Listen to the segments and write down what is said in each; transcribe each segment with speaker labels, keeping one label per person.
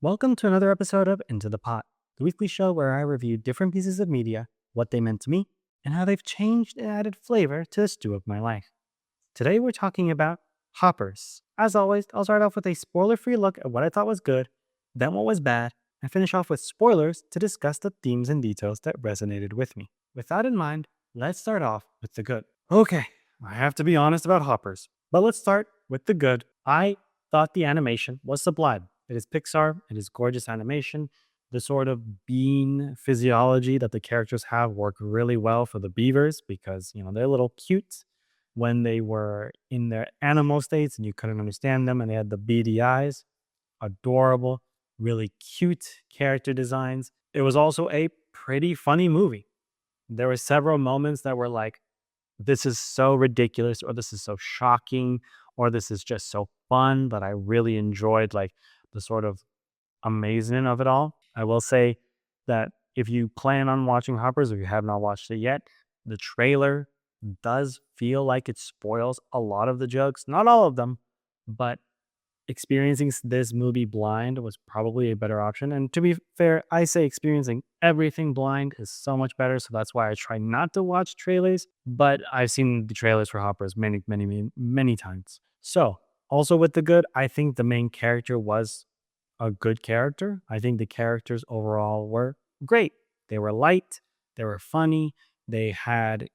Speaker 1: Welcome to another episode of Into the Pot, the weekly show where I review different pieces of media, what they meant to me, and how they've changed and added flavor to the stew of my life. Today we're talking about Hoppers. As always, I'll start off with a spoiler free look at what I thought was good, then what was bad, and finish off with spoilers to discuss the themes and details that resonated with me. With that in mind, let's start off with the good. Okay, I have to be honest about Hoppers, but let's start with the good. I thought the animation was sublime. It is Pixar, it is gorgeous animation. The sort of bean physiology that the characters have work really well for the beavers because, they're a little cute when they were in their animal states and you couldn't understand them and they had the beady eyes. Adorable, really cute character designs. It was also a pretty funny movie. There were several moments that were like, this is so ridiculous, or this is so shocking, or this is just so fun that I really enjoyed like the sort of amazement of it all. I will say that if you plan on watching Hoppers or you have not watched it yet, the trailer does feel like it spoils a lot of the jokes. Not all of them, but experiencing this movie blind was probably a better option. And to be fair, I say experiencing everything blind is so much better. So that's why I try not to watch trailers. But I've seen the trailers for Hoppers many, many, many, many times. So also with the good, I think the main character was a good character. I think the characters overall were great. They were light, they were funny, they had,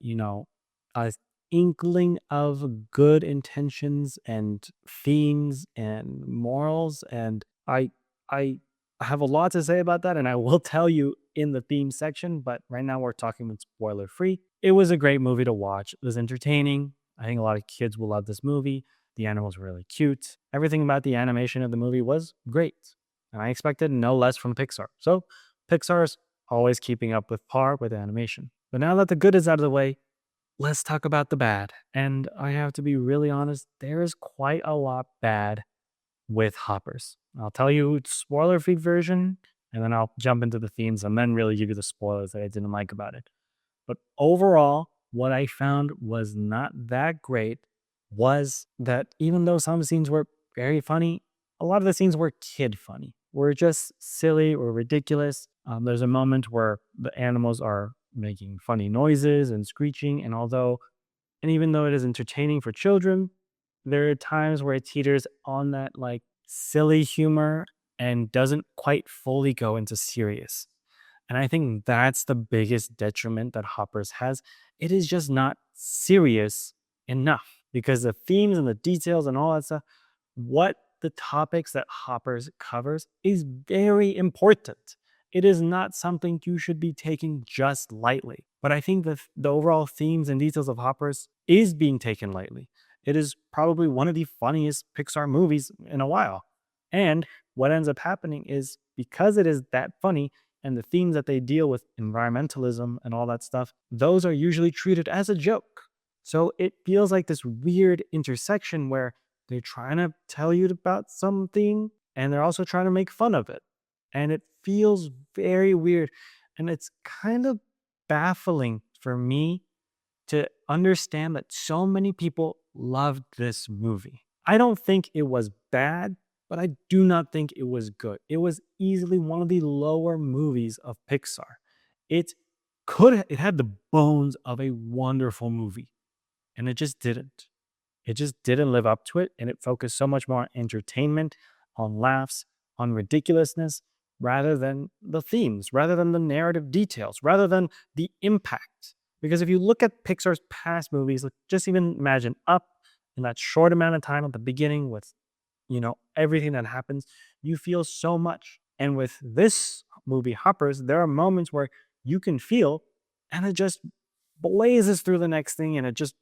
Speaker 1: a inkling of good intentions and themes and morals and I have a lot to say about that and I will tell you in the theme section, but right now we're talking with spoiler free. It was a great movie to watch. It was entertaining. I think a lot of kids will love this movie. The animals were really cute. Everything about the animation of the movie was great. And I expected no less from Pixar. So Pixar's always keeping up with par with animation. But now that the good is out of the way, let's talk about the bad. And I have to be really honest, there is quite a lot bad with Hoppers. I'll tell you spoiler free version, and then I'll jump into the themes and then really give you the spoilers that I didn't like about it. But overall, what I found was not that great was that even though some scenes were very funny, a lot of the scenes were kid funny, were just silly or ridiculous. There's a moment where the animals are making funny noises and screeching, and even though it is entertaining for children, there are times where it teeters on that like silly humor and doesn't quite fully go into serious. And I think that's the biggest detriment that Hoppers has. It is just not serious enough because the themes and the details and all that stuff, what the topics that Hoppers covers is very important. It is not something you should be taking just lightly. But I think the overall themes and details of Hoppers is being taken lightly. It is probably one of the funniest Pixar movies in a while. And what ends up happening is because it is that funny, and the themes that they deal with, environmentalism and all that stuff, those are usually treated as a joke. So it feels like this weird intersection where they're trying to tell you about something and they're also trying to make fun of it. And it feels very weird. And it's kind of baffling for me to understand that so many people loved this movie. I don't think it was bad, but I do not think it was good. It was easily one of the lower movies of Pixar. It it had the bones of a wonderful movie, and it just didn't. It just didn't live up to it, and it focused so much more on entertainment, on laughs, on ridiculousness, rather than the themes, rather than the narrative details, rather than the impact. Because if you look at Pixar's past movies, like just even imagine Up in that short amount of time at the beginning with everything that happens, you feel so much. And with this movie, Hoppers, there are moments where you can feel and it just blazes through the next thing and it just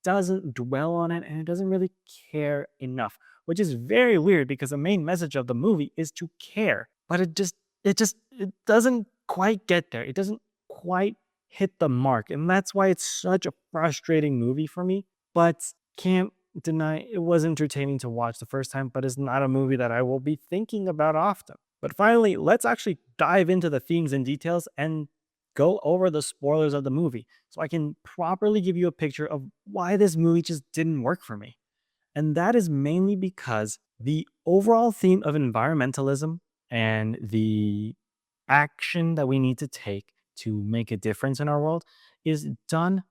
Speaker 1: doesn't dwell on it and it doesn't really care enough, which is very weird because the main message of the movie is to care, but it doesn't quite get there. It doesn't quite hit the mark. And that's why it's such a frustrating movie for me, but can't deny it was entertaining to watch the first time, but it's not a movie that I will be thinking about often. But finally, let's actually dive into the themes and details and go over the spoilers of the movie so I can properly give you a picture of why this movie just didn't work for me. And that is mainly because the overall theme of environmentalism and the action that we need to take to make a difference in our world is done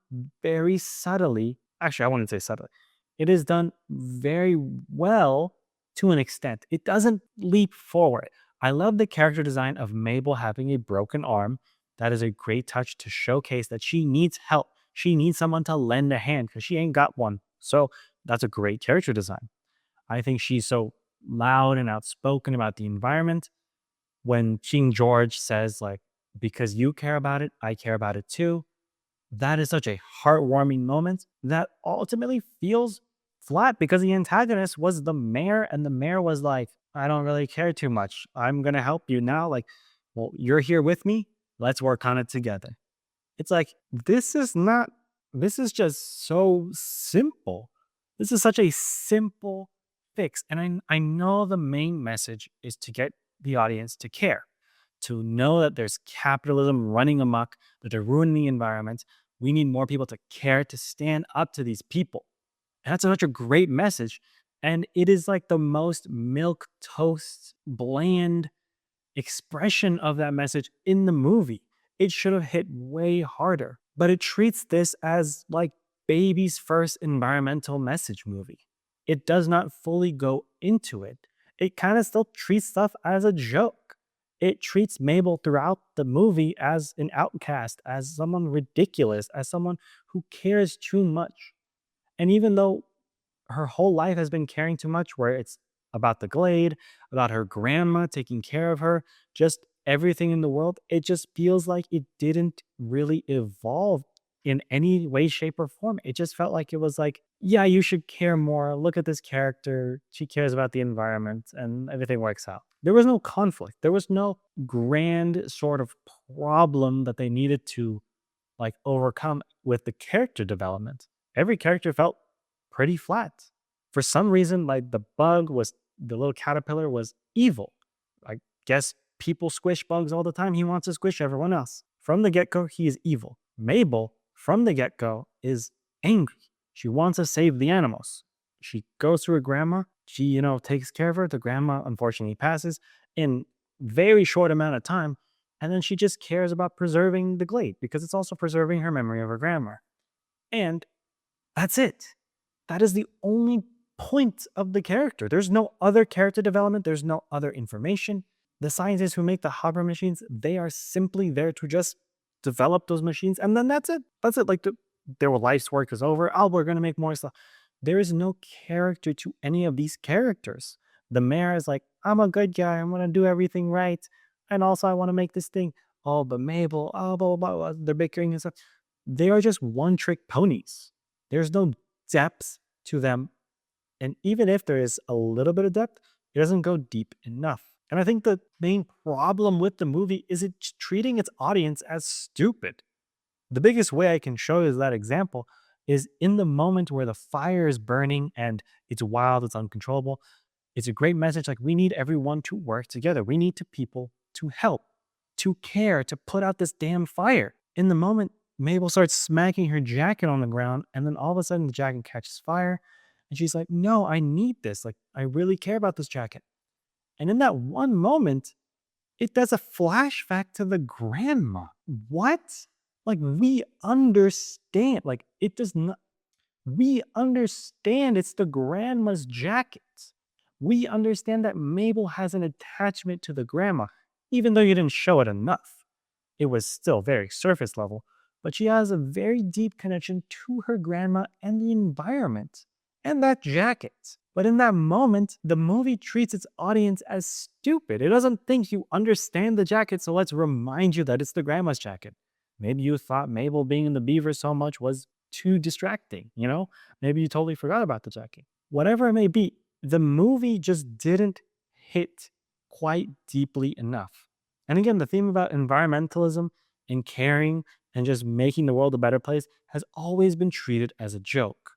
Speaker 1: very subtly. Actually, I wouldn't say subtly. It is done very well to an extent. It doesn't leap forward. I love the character design of Mabel having a broken arm. That is a great touch to showcase that she needs help. She needs someone to lend a hand because she ain't got one. So that's a great character design. I think she's so loud and outspoken about the environment. When King George says, like, because you care about it, I care about it too. That is such a heartwarming moment that ultimately feels flat because the antagonist was the mayor, and the mayor was like, I don't really care too much. I'm going to help you now. Like, well, you're here with me. Let's work on it together. It's like, this is just so simple. This is such a simple fix. And I know the main message is to get the audience to care, to know that there's capitalism running amok, that they're ruining the environment. We need more people to care, to stand up to these people. And that's such a great message. And it is like the most milk toast, bland expression of that message in the movie. It should have hit way harder, but it treats this as like baby's first environmental message movie. It does not fully go into it. It kind of still treats stuff as a joke. It treats Mabel throughout the movie as an outcast, as someone ridiculous, as someone who cares too much. And even though her whole life has been caring too much, where it's about the glade, about her grandma taking care of her, just everything in the world, it just feels like it didn't really evolve in any way, shape, or form. It just felt like it was like, yeah, you should care more. Look at this character. She cares about the environment and everything works out. There was no conflict. There was no grand sort of problem that they needed to like overcome with the character development. Every character felt pretty flat. For some reason, like the little caterpillar was evil. I guess people squish bugs all the time. He wants to squish everyone else. From the get go, he is evil. Mabel, from the get go, is angry. She wants to save the animals. She goes to her grandma. She, takes care of her. The grandma unfortunately passes in very short amount of time. And then she just cares about preserving the glade because it's also preserving her memory of her grandma. And that's it. That is the only point of the character. There's no other character development. There's no other information. The scientists who make the hopper machines, they are simply there to just develop those machines. And then that's it. That's it. Like their life's work is over. Oh, we're going to make more stuff. There is no character to any of these characters. The mayor is like, I'm a good guy. I'm going to do everything right. And also I want to make this thing. Oh, but Mabel, oh, blah, blah, blah. They're bickering and stuff. They are just one trick ponies. There's no depth to them. And even if there is a little bit of depth, it doesn't go deep enough. And I think the main problem with the movie is it's treating its audience as stupid. The biggest way I can show you that example is in the moment where the fire is burning and it's wild, it's uncontrollable. It's a great message. Like, we need everyone to work together. We need people to help, to care, to put out this damn fire. In the moment, Mabel starts smacking her jacket on the ground, and then all of a sudden the jacket catches fire. And she's like, no, I need this. Like, I really care about this jacket. And in that one moment, it does a flashback to the grandma. What? Like, we understand. Like, it does not. We understand it's the grandma's jacket. We understand that Mabel has an attachment to the grandma, even though you didn't show it enough. It was still very surface level, but she has a very deep connection to her grandma and the environment and that jacket. But in that moment, the movie treats its audience as stupid. It doesn't think you understand the jacket, so let's remind you that it's the grandma's jacket. Maybe you thought Mabel being in the beaver so much was too distracting, Maybe you totally forgot about the jacket. Whatever it may be, the movie just didn't hit quite deeply enough. And again, the theme about environmentalism and caring and just making the world a better place has always been treated as a joke.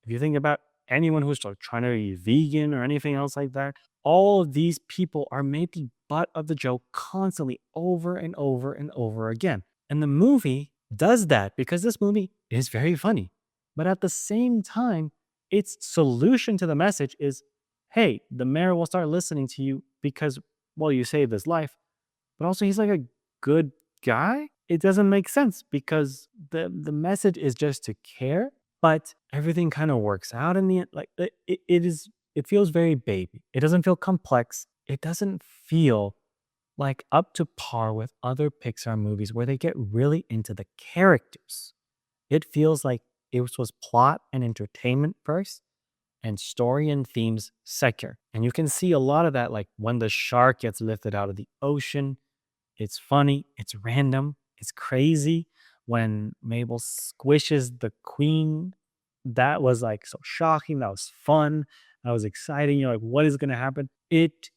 Speaker 1: If you think about anyone who's trying to be vegan or anything else like that, all of these people are made the butt of the joke constantly over and over and over again. And the movie does that because this movie is very funny. But at the same time, its solution to the message is, hey, the mayor will start listening to you because well, you saved his life, but also he's like a good guy. It doesn't make sense because the message is just to care, but everything kind of works out in the end. Like it feels very baby. It doesn't feel complex. It doesn't feel like up to par with other Pixar movies where they get really into the characters. It feels like it was plot and entertainment first and story and themes second. And you can see a lot of that, like when the shark gets lifted out of the ocean. It's funny, it's random, it's crazy. When Mabel squishes the queen, that was like so shocking. That was fun. That was exciting. You're like, what is going to happen? It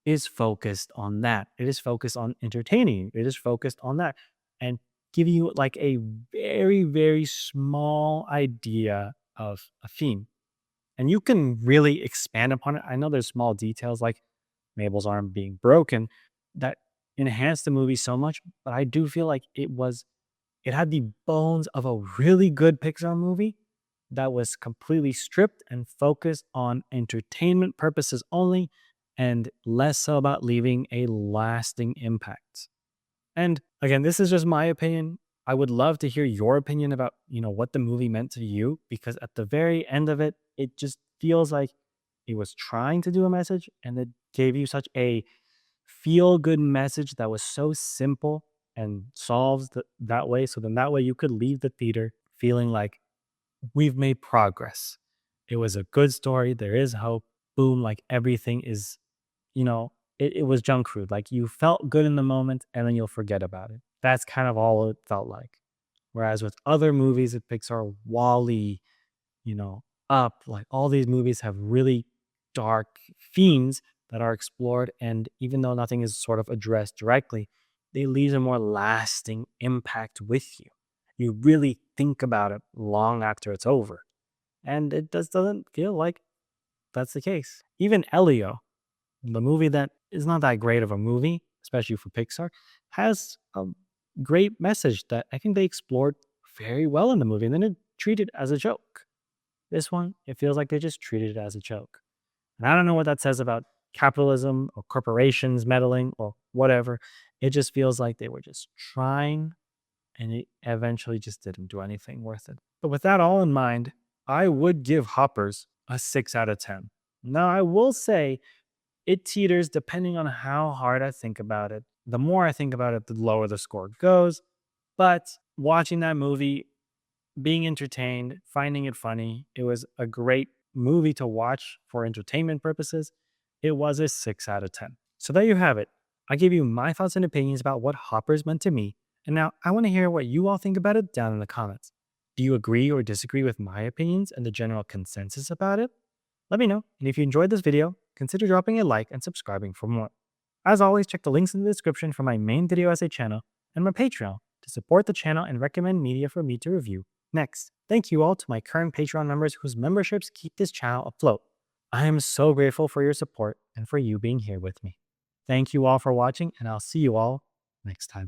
Speaker 1: is focused on that. It is focused on entertaining. It is focused on that and giving you like a very, very small idea of a theme. And you can really expand upon it. I know there's small details like Mabel's arm being broken that enhanced the movie so much, but I do feel like it had the bones of a really good Pixar movie that was completely stripped and focused on entertainment purposes only and less so about leaving a lasting impact. And again, this is just my opinion. I would love to hear your opinion about, what the movie meant to you because at the very end of it, it just feels like it was trying to do a message and it gave you such a feel good message that was so simple and solves that way. So then that way you could leave the theater feeling like we've made progress. It was a good story. There is hope. Boom, like everything is, it was junk food. Like you felt good in the moment and then you'll forget about it. That's kind of all it felt like. Whereas with other movies at Pixar, Wally, you know, Up, like all these movies have really dark themes that are explored. And even though nothing is sort of addressed directly, they leave a more lasting impact with you. You really think about it long after it's over. And it just doesn't feel like that's the case. Even Elio, the movie that is not that great of a movie, especially for Pixar, has a great message that I think they explored very well in the movie and then it treated as a joke. This one, it feels like they just treated it as a joke. And I don't know what that says about capitalism or corporations meddling or whatever. It just feels like they were just trying and it eventually just didn't do anything worth it. But with that all in mind, I would give Hoppers a 6 out of 10. Now, I will say it teeters depending on how hard I think about it. The more I think about it, the lower the score goes. But watching that movie, being entertained, finding it funny. It was a great movie to watch for entertainment purposes. It was a 6 out of 10. So there you have it. I gave you my thoughts and opinions about what Hoppers meant to me. And now I want to hear what you all think about it down in the comments. Do you agree or disagree with my opinions and the general consensus about it? Let me know. And if you enjoyed this video, consider dropping a like and subscribing for more. As always, check the links in the description for my main video essay channel and my Patreon to support the channel and recommend media for me to review next. Thank you all to my current Patreon members whose memberships keep this channel afloat. I am so grateful for your support and for you being here with me. Thank you all for watching, and I'll see you all next time.